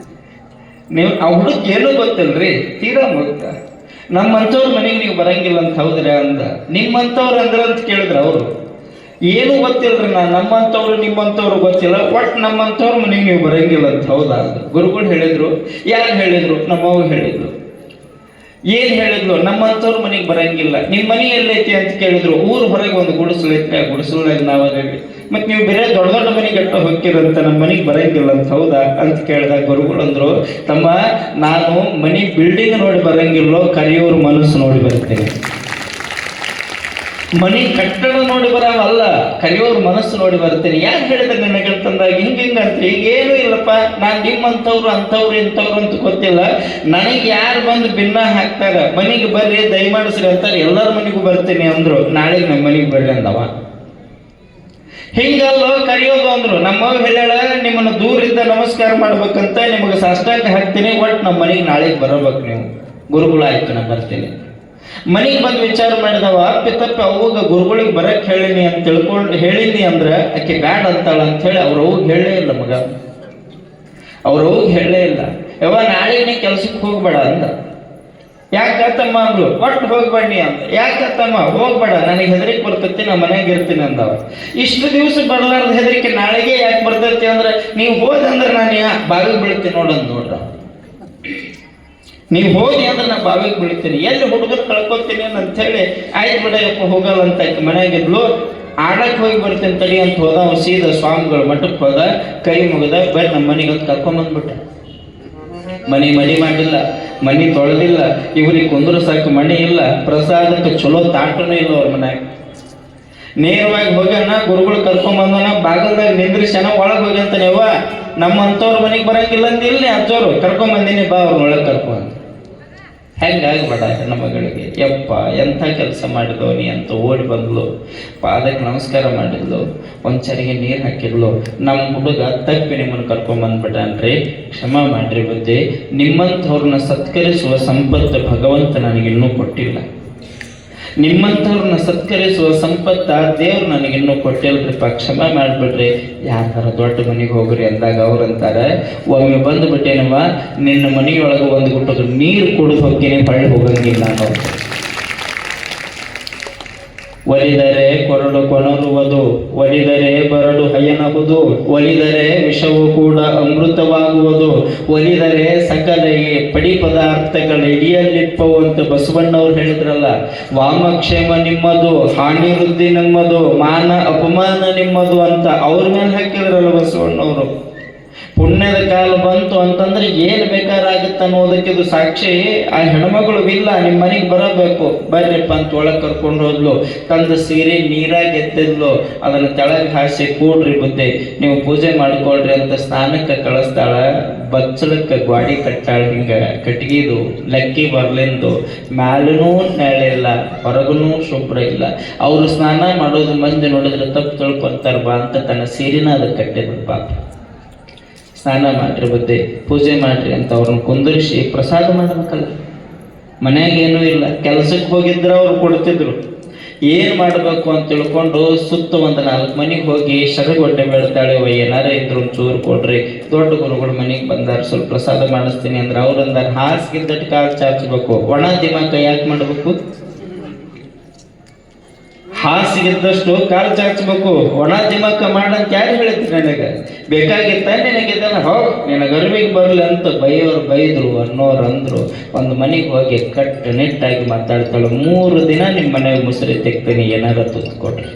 ನೀವು ಆ ಹುಡುಗ ಏನೂ ಗೊತ್ತಿಲ್ರಿ, ತೀರಾ ಮುಗ್ಧ. ನಮ್ಮಂಥವ್ರ ಮನೆಗೆ ನೀವು ಬರಂಗಿಲ್ಲ ಅಂತ. ಹೌದ್ರಿ ಅಂದ. ನಿಮ್ಮಂಥವ್ರು ಅಂದ್ರ ಅಂತ ಕೇಳಿದ್ರು ಅವರು. ಏನೂ ಗೊತ್ತಿಲ್ರಿ, ನಮ್ಮಂಥವ್ರು ನಿಮ್ಮಂಥವ್ರು ಗೊತ್ತಿಲ್ಲ, ಒಟ್ಟು ನಮ್ಮಂಥವ್ರ ಮನೆಗೆ ನೀವು ಬರಂಗಿಲ್ಲ ಅಂತ. ಹೌದಾ ಅಂದ. ಗುರುಗಳು ಹೇಳಿದ್ರು. ಯಾರು ಹೇಳಿದ್ರು? ನಮ್ಮವ್ರು ಹೇಳಿದ್ರು. ಏನು ಹೇಳಿದ್ಲು? ನಮ್ಮಂಥವ್ರ ಮನೆಗೆ ಬರಂಗಿಲ್ಲ. ನಿಮ್ಮ ಮನೆ ಎಲ್ಲೈತಿ ಅಂತ ಕೇಳಿದ್ರು. ಊರು ಹೊರಗೆ ಒಂದು ಗುಡಿಸಲು ಐತಿ, ಆ ಗುಡಿಸಲ್ನಾಗ ನಾವದೇವಿ. ಮತ್ತು ನೀವು ಬೇರೆ ದೊಡ್ಡ ಮನೆಗೆ ಎಟ್ಟ ಹೋಗ್ತಿರಂತ, ನಮ್ಮ ಮನೆಗೆ ಬರಂಗಿಲ್ಲ ಅಂತ. ಹೌದಾ ಅಂತ ಕೇಳಿದಾಗ ಗುರುಗಳು ಅಂದರು, ತಮ್ಮ, ನಾನು ಮನೆ ಬಿಲ್ಡಿಂಗ್ ನೋಡಿ ಬರಂಗಿಲ್ಲೋ, ಕರೆಯೋರು ಮನಸ್ಸು ನೋಡಿ ಬರ್ತೀನಿ. ಮನೆ ಕಟ್ಟಡ ನೋಡಿ ಬರವಲ್ಲ, ಕರೆಯೋರು ಮನಸ್ಸು ನೋಡಿ ಬರ್ತೀನಿ. ಯಾರು ಹೇಳಿದ್ರೆ ನನಗಂತಂದಾಗ ಹಿಂಗಂತ. ಈಗೇನು ಇಲ್ಲಪ್ಪ, ನಾನು ನಿಮ್ಮಂಥವ್ರು ಅಂಥವ್ರು ಇಂಥವ್ರು ಅಂತ ಗೊತ್ತಿಲ್ಲ. ನನಗೆ ಯಾರು ಬಂದು ಭಿನ್ನ ಹಾಕ್ತಾರ, ಮನೆಗೆ ಬರ್ರಿ ದಯಮಾಡಿಸ್ರಿ ಅಂತಾರೆ, ಎಲ್ಲರ ಮನೆಗೂ ಬರ್ತೀನಿ ಅಂದ್ರು. ನಾಳೆಗೆ ನಮ್ಮ ಮನೆಗೆ ಬರ್ರಿ ಅಂದವ. ಹಿಂಗಲ್ಲೋ ಕರೆಯೋದು ಅಂದ್ರು. ನಮ್ಮವ್ ಹೇಳ್ಯಾಳ, ನಿಮ್ಮನ್ನು ದೂರಿಂದ ನಮಸ್ಕಾರ ಮಾಡ್ಬೇಕಂತ, ನಿಮಗೆ ಸಾಷ್ಟಾಂಗ ಹಾಕ್ತೀನಿ, ಒಟ್ಟು ನಮ್ಮ ಮನೆಗೆ ನಾಳೆಗೆ ಬರಬೇಕು ನೀವು. ಗುರುಗಳಾಯ್ತು, ನಾ ಬರ್ತೀನಿ. ಮನೆಗೆ ಬಂದು ವಿಚಾರ ಮಾಡಿದವ, ಪಿತಪ್ಪ ಅವಾಗ ಗುರುಗಳಿಗೆ ಬರಕ್ಕೆ ಹೇಳಿನಿ ಅಂತ ಹೇಳಿನಿ ಅಂದ್ರೆ ಆಕೆ ಬ್ಯಾಡ ಅಂತಾಳ ಅಂತ ಹೇಳಿ ಅವ್ರವ್ಗೆ ಹೇಳೇ ಇಲ್ಲ. ಮಗ ಅವ್ರವ್ಗೆ ಹೇಳೇ ಇಲ್ಲ. ಯಾವ ನಾಳೆ ನೀ ಕೆಲ್ಸಕ್ಕೆ ಹೋಗ್ಬೇಡ ಅಂದ. ಯಾಕತ್ತಮ್ಮ ಅಂದ್ರು. ಒಟ್ಟು ಹೋಗ್ಬೇಡಿ ಅಂತ. ಯಾಕತ್ತಮ್ಮ ಹೋಗ್ಬೇಡ, ನನಗೆ ಹೆದರಿಕೆ ಬರ್ತೈತಿ, ನಾ ಮನೆಯಾಗ ಇರ್ತೀನಿ ಅಂದವ. ಇಷ್ಟು ದಿವಸ ಬರಲಾರ್ದ ಹೆದರಿಕೆ ನಾಳೆಗೆ ಯಾಕೆ ಬರ್ತೈತಿ ಅಂದ್ರೆ, ನೀವು ಹೋದಂದ್ರೆ ನಾನು ಬಾವಿಗೆ ಬೀಳ್ತೀನಿ ನೋಡ್ರ. ನೀವು ಹೋಗಿ ಅಂದ್ರೆ ನಾ ಬಾವಿಗೆ ಬೀಳ್ತೀನಿ, ಎಲ್ಲಿ ಹುಡುಗರು ಕಳ್ಕೊತೀನಿ ಅಂತ ಹೇಳಿ, ಆಯ್ತು ಬಿಡಪ್ಪ ಹೋಗಲ್ಲ ಅಂತ ಮನೆಯಾಗಿದ್ಲು. ಆಡಕ್ಕೆ ಹೋಗಿ ಬರ್ತೀನಿ ತಡಿ ಅಂತ ಹೋದ. ಅವ್ನು ಸೀದಾ ಸ್ವಾಮಿಗಳ ಮಠಕ್ಕೆ ಹೋದ, ಕೈ ಮುಗಿದ, ಬರ್ರಿ ನಮ್ಮ ಮನೆಗೆ ಅಂತ ಕರ್ಕೊಂಬಂದ್ಬಿಟ್ಟ. ಮನೆ ಮಡಿ ಮಾಡಿಲ್ಲ, ಮನೆ ತೊಳೆದಿಲ್ಲ, ಇವ್ರಿಗೆ ಕುಂದ್ರ ಸಾಕು ಮಣಿ ಇಲ್ಲ, ಪ್ರಸಾದಕ್ಕೆ ಚಲೋ ತಾಟನೂ ಇಲ್ಲ ಅವ್ರ ಮನ್ಯಾಗ. ನೇರವಾಗಿ ಹೋಗ್ಯಾನ, ಗುರುಗಳು ಕರ್ಕೊಂಬಂದನ, ಬಾಗಲ್ದಾಗ ನಿಂದ್ರಿಸ್ಯಾನ, ಒಳಗೆ ಹೋಗಿ ಅಂತಾನೆ, ಯವ್ವ ನಮ್ಮಂಥವ್ರ ಮನೆಗೆ ಬರಂಗಿಲ್ಲ ಅಂತ ಇಲ್ಲಿ ಅಜ್ಜೋರು ಕರ್ಕೊಂಬಂದಿನಿ, ಬಾ ಅವ್ರನ್ನ ಒಳಗೆ ಕರ್ಕೊಂಡ್. ಹೆಂಗಾಗ್ಬೇಡ ಹೆಣ್ಣು ಮಗಳಿಗೆ. ಯಪ್ಪ ಎಂಥ ಕೆಲಸ ಮಾಡಿದವನಿ ಅಂತ ಓಡಿ ಬಂದ್ಲು, ಪಾದಕ್ಕೆ ನಮಸ್ಕಾರ ಮಾಡಿದ್ಲು, ಒಂದು ಚರಿಗೆ ನೀರು ಹಾಕಿದ್ಲು. ನಮ್ಮ ಹುಡುಗ ತಪ್ಪಿ ನಿಮ್ಮನ್ನು ಕರ್ಕೊಂಬಂದ್ಬಿಟ್ಟಾನ್ರಿ, ಕ್ಷಮ ಮಾಡ್ರಿ ಬುದ್ಧಿ. ನಿಮ್ಮಂಥವ್ರನ್ನ ಸತ್ಕರಿಸುವ ಸಂಪತ್ತು ಭಗವಂತ ನನಗಿನ್ನೂ ಕೊಟ್ಟಿಲ್ಲ, ನಿಮ್ಮಂಥವ್ರನ್ನ ಸತ್ಕರಿಸುವ ಸಂಪತ್ತ ದೇವ್ರು ನನಗಿನ್ನೂ ಕೊಟ್ಟಿಲ್ರಿಪ್ಪ, ಕ್ಷಮ ಮಾಡಿಬಿಡ್ರಿ. ಯಾರ ದೊಡ್ಡ ಮನೆಗೆ ಹೋಗ್ರಿ ಅಂದಾಗ ಅವ್ರಂತಾರೆ, ಒಮ್ಮೆ ಬಂದುಬಿಟ್ಟೇನವ ನಿನ್ನ ಮನೆಯೊಳಗೆ ಒಂದು ಗುಟ್ಟದು ನೀರು ಕುಡಿದು ಹೋಗ್ತೀನಿ, ಹೊಳ್ಳಿ ಹೋಗಂಗಿಲ್ಲ ಅನ್ನೋದು. ಒಲಿದರೆ ಕೊರಡು ಕೊನರುವುದು, ಒಲಿದರೆ ಬರಡು ಹಯನಹುದು, ಒಲಿದರೆ ವಿಷವು ಕೂಡ ಅಮೃತವಾಗುವುದು, ಒಲಿದರೆ ಸಕಲ ಪಡಿ ಪದಾರ್ಥಗಳ ಇಡಿಯಲ್ಲಿಪ್ಪವು ಅಂತ ಬಸವಣ್ಣವ್ರು ಹೇಳಿದ್ರಲ್ಲ. ವಾಮಕ್ಷೇಮ ನಿಮ್ಮದು, ಹಾನಿ ವೃದ್ಧಿ ನಮ್ಮದು, ಮಾನ ಅಪಮಾನ ನಿಮ್ಮದು ಅಂತ ಅವ್ರ ಮೇಲೆ ಹಾಕಿದ್ರಲ್ಲ ಬಸವಣ್ಣವರು. ಪುಣ್ಯದ ಕಾಲ ಬಂತು ಅಂತಂದ್ರೆ ಏನು ಬೇಕಾರಾಗುತ್ತೆ ಅನ್ನೋದಕ್ಕೆ ಇದು ಸಾಕ್ಷಿ. ಆ ಹೆಣ್ಮಗಳು ಇಲ್ಲ, ನಿಮ್ಮ ಮನೆಗೆ ಬರಬೇಕು, ಬರ್ರಿಪ್ಪ ಅಂತ ಒಳಗೆ ಕರ್ಕೊಂಡು ಹೋದ್ಲು. ತಂದು ಸೀರೆ ನೀರಾಗಿ ಎತ್ತಿದ್ಲು, ಅದನ್ನು ತೆಳಗೆ ಹಾಸಿ ಕೂಡ್ರಿ ಬುದ್ಧಿ ನೀವು ಪೂಜೆ ಮಾಡ್ಕೊಳ್ರಿ ಅಂತ ಸ್ನಾನಕ್ಕೆ ಕಳಿಸ್ತಾಳ. ಬಚ್ಚಲಕ್ಕೆ ಗ್ವಾಡಿ ಕಟ್ಟಾಳ, ಹಿಂಗೆ ಕಟ್ಗಿದು ಲಕ್ಕಿ ಬರ್ಲಿಂದು, ಮ್ಯಾಲೂ ನೆಳಿಲ್ಲ, ಹೊರಗೂ ಶುಭ್ರ ಇಲ್ಲ. ಅವರು ಸ್ನಾನ ಮಾಡೋದು ಮಂದಿ ನೋಡಿದ್ರೆ ತಪ್ಪು ತಿಳ್ಕೊತಾರ ಬಾ ಅಂತ ತನ್ನ ಸೀರೆನ ಅದಕ್ಕೆ ಕಟ್ಟಿದ್ರು. ಪಾಪ ಸ್ನಾನ ಮಾಡ್ರಿ ಬುದ್ಧಿ, ಪೂಜೆ ಮಾಡ್ರಿ ಅಂತ ಅವ್ರನ್ನ ಕುಂದಿರಿಸಿ ಪ್ರಸಾದ ಮಾಡ್ಬೇಕಲ್ಲ. ಮನ್ಯಾಗ ಏನೂ ಇಲ್ಲ, ಕೆಲಸಕ್ಕೆ ಹೋಗಿದ್ರೆ ಅವ್ರು ಕೊಡ್ತಿದ್ರು. ಏನು ಮಾಡಬೇಕು ಅಂತ ತಿಳ್ಕೊಂಡು ಸುತ್ತ ಒಂದು 4 ಮನೆಗೆ ಹೋಗಿ ಶರಗೊಡ್ಡೆ ಬೀಳ್ತಾಳೆ, ಏನಾರ ಇದ್ರು ಒಂಚೂರು ಕೊಡ್ರಿ. ದೊಡ್ಡ ಗುರುಗಳು ಮನೆಗೆ ಬಂದಾರ, ಸ್ವಲ್ಪ ಪ್ರಸಾದ ಮಾಡಿಸ್ತೀನಿ ಅಂದ್ರೆ ಅವ್ರು ಅಂದಾರ, ಹಾಸಿಗಿದ್ದಟ್ಟು ಕಾಲು ಚಾಚಬೇಕು, ಒಣ ದಿಮಾಕ ಯಾಕೆ ಮಾಡಬೇಕು? ಹಾಸಿಗಿದ್ದಷ್ಟು ಕಾಲು ಚಾಚಬೇಕು, ಒಣ ದಿಮಾಕ ಮಾಡಂತ ಯಾರು ಹೇಳಿದ್ರು ನನಗೆ? ಬೇಕಾಗಿತ್ತ ನಿನಗಿದ್ದಲ್ಲ, ಹೋಗ್ ನಿನಗೆ ಅರಿವಿಗೆ ಬರಲಿ ಅಂತ ಬೈಯೋರು ಬೈದ್ರು, ಅನ್ನೋರು ಅಂದರು. ಒಂದು ಮನೆಗೆ ಹೋಗಿ ಕಟ್ಟು ನಿಟ್ಟಾಗಿ ಮಾತಾಡ್ತಾಳೆ, 3 ದಿನ ನಿಮ್ಮ ಮನೆಗೆ ಮುಸುರಿ ತೆಗ್ತೀನಿ, ಏನಾರ ತುತ್ತು ಕೊಡ್ರಿ,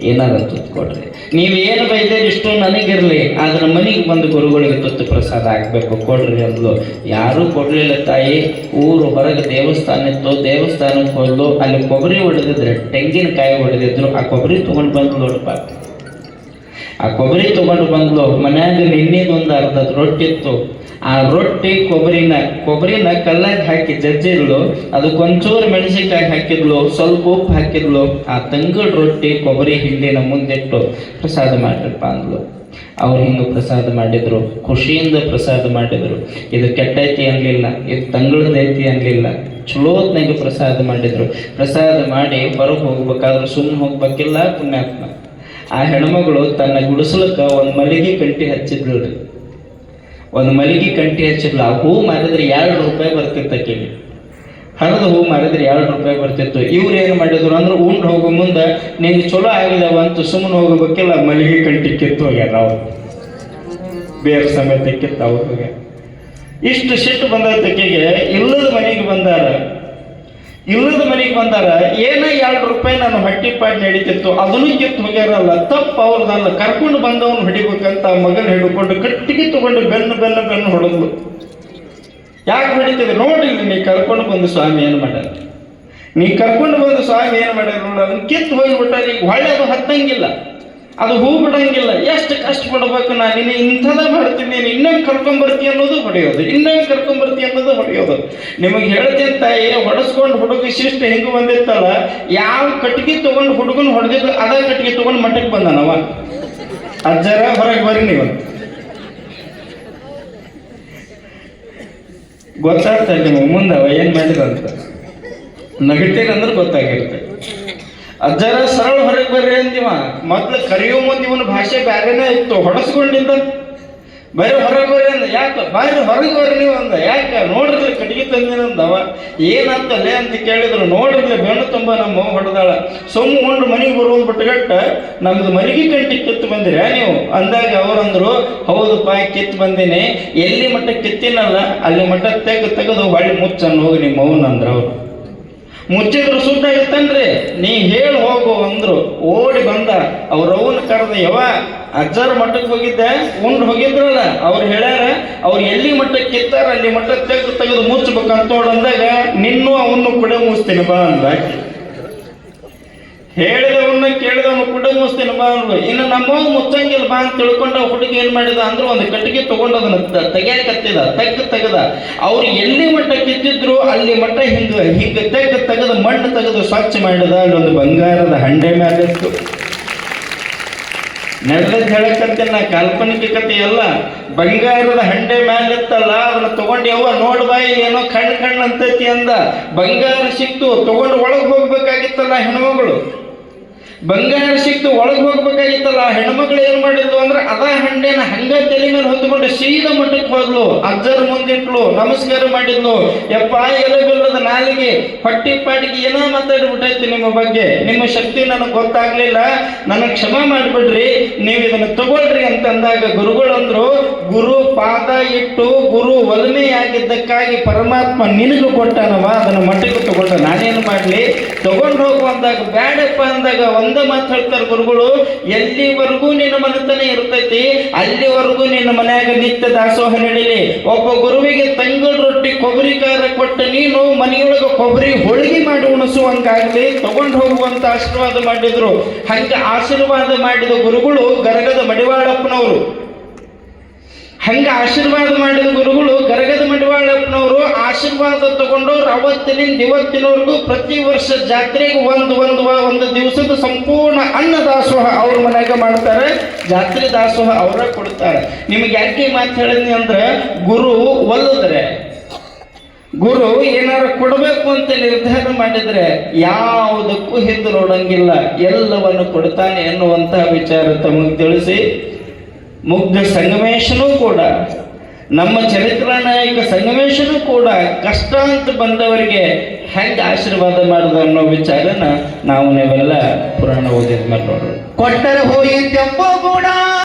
ಏನಾರ ತುತ್ತು ಕೊಡ್ರಿ. ನೀವೇನು ಬೈದೇರಿ ಇಷ್ಟು ನನಗಿರಲಿ, ಆದ್ರೆ ಮನೆಗೆ ಬಂದು ಗುರುಗಳಿಗೆ ತುತ್ತು ಪ್ರಸಾದ ಆಗಬೇಕು, ಕೊಡ್ರಿ ಅಂದ್ಲು. ಯಾರೂ ಕೊಡಲಿಲ್ಲ ತಾಯಿ. ಊರು ಹೊರಗೆ ದೇವಸ್ಥಾನ ಇತ್ತು, ದೇವಸ್ಥಾನಕ್ಕೆ ಹೋದ್ಲು. ಅಲ್ಲಿ ಕೊಬ್ಬರಿ ಹೊಡೆದಿದ್ರೆ, ತೆಂಗಿನಕಾಯಿ ಹೊಡೆದಿದ್ರು. ಆ ಕೊಬ್ಬರಿ ತೊಗೊಂಡು ಬಂದ್ಲು ನೋಡಪ್ಪ. ಆ ಕೊಬ್ಬರಿ ತೊಗೊಂಡು ಬಂದ್ಲು. ಮನ್ಯಾಗ ನಿನ್ನೆದೊಂದು ಅರ್ಧ ರೊಟ್ಟಿ ಇತ್ತು. ಆ ರೊಟ್ಟಿ ಕೊಬ್ಬರಿನ ಕಲ್ಲಾಗಿ ಹಾಕಿ ಜಜ್ಜಿದ್ಲು, ಅದಕ್ಕೊಂಚೂರು ಮೆಣಸಿನ್ಕಾಯಿ ಹಾಕಿದ್ಲು, ಸ್ವಲ್ಪ ಉಪ್ಪು ಹಾಕಿದ್ಲು. ಆ ತಂಗಳ ರೊಟ್ಟಿ ಕೊಬ್ಬರಿ ಹಿಂಡಿನ ಮುಂದಿಟ್ಟು ಪ್ರಸಾದ ಮಾಡ್ರಪ್ಪ ಅಂದ್ಲು. ಅವ್ರು ಹಿಂಗೆ ಪ್ರಸಾದ ಮಾಡಿದ್ರು, ಖುಷಿಯಿಂದ ಪ್ರಸಾದ ಮಾಡಿದ್ರು. ಇದು ಕೆಟ್ಟೈತಿ ಅನ್ನಲಿಲ್ಲ, ಇದು ತಂಗಳದೈತಿ ಅನ್ನಲಿಲ್ಲ, ಚಲೋತ್ನಾಗೆ ಪ್ರಸಾದ ಮಾಡಿದ್ರು. ಪ್ರಸಾದ ಮಾಡಿ ಹೊರಗೆ ಹೋಗ್ಬೇಕಾದ್ರೆ ಸುಮ್ಮನೆ ಹೋಗ್ಬೇಕಿಲ್ಲ ಪುಣ್ಯಾತ್ಮ. ಆ ಹೆಣ್ಮಗಳು ತನ್ನ ಗುಡಿಸಲಕ್ಕೆ ಒಂದು ಮಲ್ಲಿಗೆ ಕಂಟಿ ಹಚ್ಚಿದ್ಳು. ಒಂದು ಮಲ್ಲಿಗೆ ಕಂಟಿ ಹಚ್ಚಿದ್ಲು. ಆ ಹೂ ಮಾರಿದ್ರೆ 2 ರೂಪಾಯಿ ಬರ್ತಿತ್ತು ಆಕೆಗೆ. ಹಣದ ಹೂ ಮಾರಿದ್ರೆ 2 ರೂಪಾಯಿ ಬರ್ತಿತ್ತು. ಇವ್ರು ಏನು ಮಾಡಿದ್ರು ಅಂದ್ರೆ, ಉಂಡು ಹೋಗೋ ಮುಂದೆ ನಿಂಗೆ ಚಲೋ ಆಗಿದಾವ ಅಂತ ಸುಮ್ಮನೆ ಹೋಗಬೇಕಿಲ್ಲ, ಮಲ್ಲಿಗೆ ಕಂಟಿ ಕಿತ್ತು ಹೋಗ್ಯಾರ. ನಾವು ಬೇರೆ ಸಮೇತ ಕಿತ್ತು ಅವ್ರಿಗೆ ಇಷ್ಟು ಸಿಟ್ಟು ಬಂದ ತಕ್ಕೆಗೆ ಇಲ್ಲದ ಮನೆಗೆ ಬಂದಾರ. ಏನ 2 ರೂಪಾಯಿ ನಾನು ಹೊಟ್ಟಿ ಪಾಡಿ ನಡೀತಿತ್ತು, ಅದನ್ನು ಕಿತ್ತು ಹೋಗ್ಯಾರಲ್ಲ, ತಪ್ಪು ಅವ್ರದಲ್ಲ. ಕರ್ಕೊಂಡು ಬಂದವನು ಹೊಡಿಬೇಕಂತ ಮಗನ ಹಿಡ್ಕೊಂಡು ಕಟ್ಟಿಗೆ ತಗೊಂಡು ಬೆನ್ನು ಹೊಡೆದ್ಲು. ಯಾಕೆ ಹೊಡಿತಿದ್ರು ನೋಡಿ, ನೀ ಕರ್ಕೊಂಡು ಬಂದು ಸ್ವಾಮಿ ಏನು ಮಾಡ್ಯಾರ, ನೋಡ, ಅದನ್ನ ಕಿತ್ತು ಹೋಗಿಬಿಟ್ಟಾರ. ಈಗ ಹೊಳೆ ಅದು ಹತ್ತಂಗಿಲ್ಲ, ಅದು ಹೂ ಬಿಡಂಗಿಲ್ಲ. ಎಷ್ಟು ಕಷ್ಟ ಪಡ್ಬೇಕು ನಾನು, ಇಂಥದ ಮಾಡ್ತೀನಿ, ಇನ್ನೊಂದು ಕರ್ಕೊಂಬರ್ತಿ ಅನ್ನೋದು ಹೊಡೆಯೋದು. ನಿಮಗೆ ಹೇಳ್ತೀನಿ ತಾಯಿ, ಹೊಡೆಸ್ಕೊಂಡು ಹುಡುಗ ಶಿಷ್ಟ ಹೆಂಗೆ ಬಂದಿತ್ತಲ್ಲ, ಯಾವ ಕಟ್ಟಿಗೆ ತೊಗೊಂಡು ಹುಡುಗನ ಹೊಡೆದಿದ್ದು ಅದ ಕಟ್ಟಿಗೆ ತೊಗೊಂಡು ಮಠಕ್ಕೆ ಬಂದನವ. ಅಜ್ಜರ ಹೊರಗೆ ಬರ್ರಿ ನೀವು, ಗೊತ್ತಾಗ್ತದೆ ನಿಮಗೆ ಮುಂದವ ಏನು ಮಾಡಿದಂತ. ನಗಟೇನಂದ್ರೆ ಗೊತ್ತಾಗಿರುತ್ತೆ. ಅಜ್ಜರ ಸರಳ ಹೊರಗೆ ಬರ್ರಿ ಅಂದಿವ. ಮೊದ್ಲು ಕರೆಯೋ ಮುಂದೆ ಇವನ ಭಾಷೆ ಬ್ಯಾರೇನೇ ಇತ್ತು. ಹೊಡೆಸ್ಕೊಂಡಿದ್ದ ಬರೀ ಹೊರಗೆ ಬರ್ರಿ ಅಂದ. ಯಾಕೆ ಬಾರಿ ಹೊರಗೆ ಬರ್ರಿ ನೀವು ಅಂದ. ಯಾಕೆ ನೋಡ್ರಿ ಕಟ್ಟಿಗೆ ತಂದಿನಂದವ. ಏನಂತಲ್ಲೇ ಅಂತ ಕೇಳಿದ್ರು. ನೋಡ್ರಿ ಬೆಣ್ಣು ತುಂಬ ನಮ್ಮ ಹೊಡೆದಾಳ. ಉಂಡು ಮನೆಗೆ ಬರುವುದು ಬಿಟ್ಟುಗಟ್ಟ ನಮ್ದು ಮಲ್ಲಿಗೆ ಕಂಟಿ ಕಿತ್ತು ಬಂದಿರ ನೀವು ಅಂದಾಗ ಅವ್ರಂದ್ರು, ಹೌದಪ್ಪ ಕಿತ್ತು ಬಂದೀನಿ. ಎಲ್ಲಿ ಮಟ್ಟ ಕಿತ್ತಿನಲ್ಲ ಅಲ್ಲಿ ಮಟ್ಟ ತೆಗೆದು ಹೊಳ್ಳಿ ಮುಚ್ಚನ್ನು ಹೋಗಿ ನಿಮ್ಮ ಅವ್ನ ಅಂದ್ರ. ಅವ್ರು ಮುಚ್ಚಿದ್ರು ಸುದ್ದ ಇರ್ತನ್ರಿ, ನೀ ಹೇಳಿ ಹೋಗು ಅಂದ್ರು. ಓಡಿ ಬಂದ. ಅವ್ರವನ್ನ ಕರೆದ, ಯವ ಅಜ್ಜಾರ ಮಠಕ್ಕೆ ಹೋಗಿದ್ದೆ, ಉಂಡು ಹೋಗಿದ್ರಲ್ಲ, ಅವ್ರು ಹೇಳ್ಯಾರ ಅವ್ರು ಎಲ್ಲಿ ಮಟ್ಟಕ್ಕೆ ಕಿತ್ತಾರ ಅಲ್ಲಿ ಮಟ್ಟ ತೆಗೆದು ಮುಚ್ಚಬೇಕಂತ ಅಂದಾಗ, ನಿನ್ನೂ ಅವನು ಕೂಡ ಮುಗಿಸ್ತೀನಿ ಬಾ ಅಂದ. ಹೇಳಿದವನ್ನ ಕೇಳಿದವನು ಕೂಡ ಮುಗಿಸ್ತೀನಿ ಬಾ ಅಂದ್ರು. ಇನ್ನು ನಮ್ಮವ್ ಮುಚ್ಚಂಗಿಲ್ಲ ಬಾ ಅಂತ ತಿಳ್ಕೊಂಡ ಹುಡುಗಿ ಏನ್ ಮಾಡಿದ ಅಂದ್ರೆ ಒಂದು ಕಟ್ಟಿಗೆ ತಗೊಂಡು ಅದನ್ನ ತೆಗಿಯಕತ್ತಿದ, ತೆಗೆದ. ಅವ್ರು ಎಲ್ಲಿ ಮಟ್ಟ ಕಿತ್ತಿದ್ರು ಅಲ್ಲಿ ಮಟ್ಟ ಹಿಂಗ ತೆಗೆದು ಮಣ್ಣು ತೆಗೆದು ಸ್ವಚ್ಛ ಮಾಡಿದ. ಅಲ್ಲೊಂದು ಬಂಗಾರದ ಹಂಡೆ ಮೇಲಿತ್ತು. ನಡೆದದ್ದು ಹೇಳಕತ್ತೇನೆ ನಾ, ಕಾಲ್ಪನಿಕ ಕಥೆ ಎಲ್ಲ. ಬಂಗಾರದ ಹಂಡೆ ಮ್ಯಾಲಿತ್ತಲ್ಲ, ಅದನ್ನ ತಗೊಂಡು ಯವ್ವ ನೋಡ್ ಬಾಯಿ ಏನೋ ಕಣ್ಣು ಅಂತೈತಿ ಅಂದ. ಬಂಗಾರ ಸಿಕ್ತು, ತಗೊಂಡು ಒಳಗೆ ಹೋಗ್ಬೇಕಾಗಿತ್ತಲ್ಲ ಹೆಣ್ಮಗಳು. ಬಂಗಾರ ಸಿಕ್ತು, ಒಳಗೆ ಹೋಗ್ಬೇಕಾಗಿತ್ತಲ್ಲ. ಹೆಣ್ಮಕ್ಳು ಏನ್ ಮಾಡಿದ್ಲು ಅಂದ್ರೆ ಅದ ಹಂಡೆನ ಹಂಗ ತಲೆ ಮೇಲೆ ಹೊತ್ಕೊಂಡು ಸೀದಾ ಮಠಕ್ಕೆ ಹೋದ್ಲು. ಅಜ್ಜರ ಮುಂದಿಟ್ಲು, ನಮಸ್ಕಾರ ಮಾಡಿದ್ಲು. ಯಪ್ಪ ಎಲೆಗೊಲ್ಲದ ನಾಲಿಗೆ ಹೊಟ್ಟಿ ಪಾಟಿಗೆ ಏನೋ ಮಾತಾಡ್ಬಿಟ್ಟೈತಿ ನಿಮ್ಮ ಬಗ್ಗೆ, ನಿಮ್ಮ ಶಕ್ತಿ ನನಗೆ ಗೊತ್ತಾಗ್ಲಿಲ್ಲ, ನನಗೆ ಕ್ಷಮಾ ಮಾಡಿಬಿಡ್ರಿ, ನೀವು ಇದನ್ನ ತಗೊಳ್ರಿ ಅಂತಂದಾಗ ಗುರುಗಳು ಅಂದ್ರು, ಗುರು ಪಾದ ಇಟ್ಟು ಗುರು ಒಲಮೆಯಾಗಿದ್ದಕ್ಕಾಗಿ ಪರಮಾತ್ಮ ನಿನಗೂ ಕೊಟ್ಟನವ, ಅದನ್ನ ಮಠಕ್ಕೆ ತಗೊಂಡ ನಾನೇನು ಮಾಡ್ಲಿ, ತಗೊಂಡು ಹೋಗು ಅಂದಾಗ ಬ್ಯಾಡಪ್ಪ ಅಂದಾಗ ಒಂದ ಮಾತು ಹೇಳ್ತಾರೆ ಗುರುಗಳು, ಎಲ್ಲಿವರೆಗೂ ನಿನ್ನ ಮನೆತನ ಇರ್ತೈತಿ ಅಲ್ಲಿವರೆಗೂ ನಿನ್ನ ಮನ್ಯಾಗ ನಿತ್ಯ ದಾಸೋಹ ನಡೀಲಿ. ಒಬ್ಬ ಗುರುವಿಗೆ ತಂಗಳ ರೊಟ್ಟಿ ಕೊಬ್ಬರಿ ಖಾರ ಕೊಟ್ಟ ನೀನು ಮನೆಯೊಳಗೆ ಕೊಬ್ಬರಿ ಹೋಳಿಗೆ ಮಾಡಿ ಉಣಿಸುವಂಗಾಗ್ಲಿ, ತಗೊಂಡು ಹೋಗುವಂತ ಆಶೀರ್ವಾದ ಮಾಡಿದ್ರು. ಹಂಗ ಆಶೀರ್ವಾದ ಮಾಡಿದ ಗುರುಗಳು ಗರಗದ ಮಡಿವಾಳಪ್ಪನವರು. ಹಂಗ ಆಶೀರ್ವಾದ ಮಾಡಿದ ಗುರುಗಳು ಗರಗದ ಮಡಿವಾಳಪ್ಪನವರು ಆಶೀರ್ವಾದ ತಗೊಂಡವ್ರು ಅವತ್ತಿನಿಂದ ಇವತ್ತಿನವರೆಗೂ ಪ್ರತಿ ವರ್ಷ ಜಾತ್ರೆಗೆ ಒಂದು ದಿವಸದ ಸಂಪೂರ್ಣ ಅನ್ನ ದಾಸೋಹ ಅವ್ರ ಮನ್ಯಾಗ ಮಾಡ್ತಾರೆ. ಜಾತ್ರೆ ದಾಸೋಹ ಅವರ ಕೊಡ್ತಾರೆ. ನಿಮಗೆ ಯಾಕೆ ಮಾತು ಹೇಳಿದ್ನಿ ಅಂದ್ರೆ, ಗುರು ಒಲ್ಲದ್ರೆ, ಗುರು ಏನಾರು ಕೊಡಬೇಕು ಅಂತ ನಿರ್ಧಾರ ಮಾಡಿದ್ರೆ ಯಾವುದಕ್ಕೂ ಹಿಂದೆ ನೋಡಂಗಿಲ್ಲ, ಎಲ್ಲವನ್ನು ಕೊಡ್ತಾನೆ ಎನ್ನುವಂತಹ ವಿಚಾರ ತಮಗೆ ತಿಳಿಸಿ, ಮುಗ್ಧ ಸಂಗಮೇಶನೂ ಕೂಡ, ನಮ್ಮ ಚರಿತ್ರ ನಾಯಕ ಸಂಗಮೇಶನೂ ಕೂಡ ಕಷ್ಟ ಅಂತ ಬಂದವರಿಗೆ ಹೆಂಗೆ ಆಶೀರ್ವಾದ ಮಾಡಿದ ಅನ್ನೋ ವಿಚಾರನ ನಾವು ನೀವೆಲ್ಲ ಪುರಾಣ ಓದಿದ ಮೇಲೆ ನೋಡೋಣ. ಕೊಟ್ಟರೆ ಹೋಯಿತೆಂಬ ಗುಣ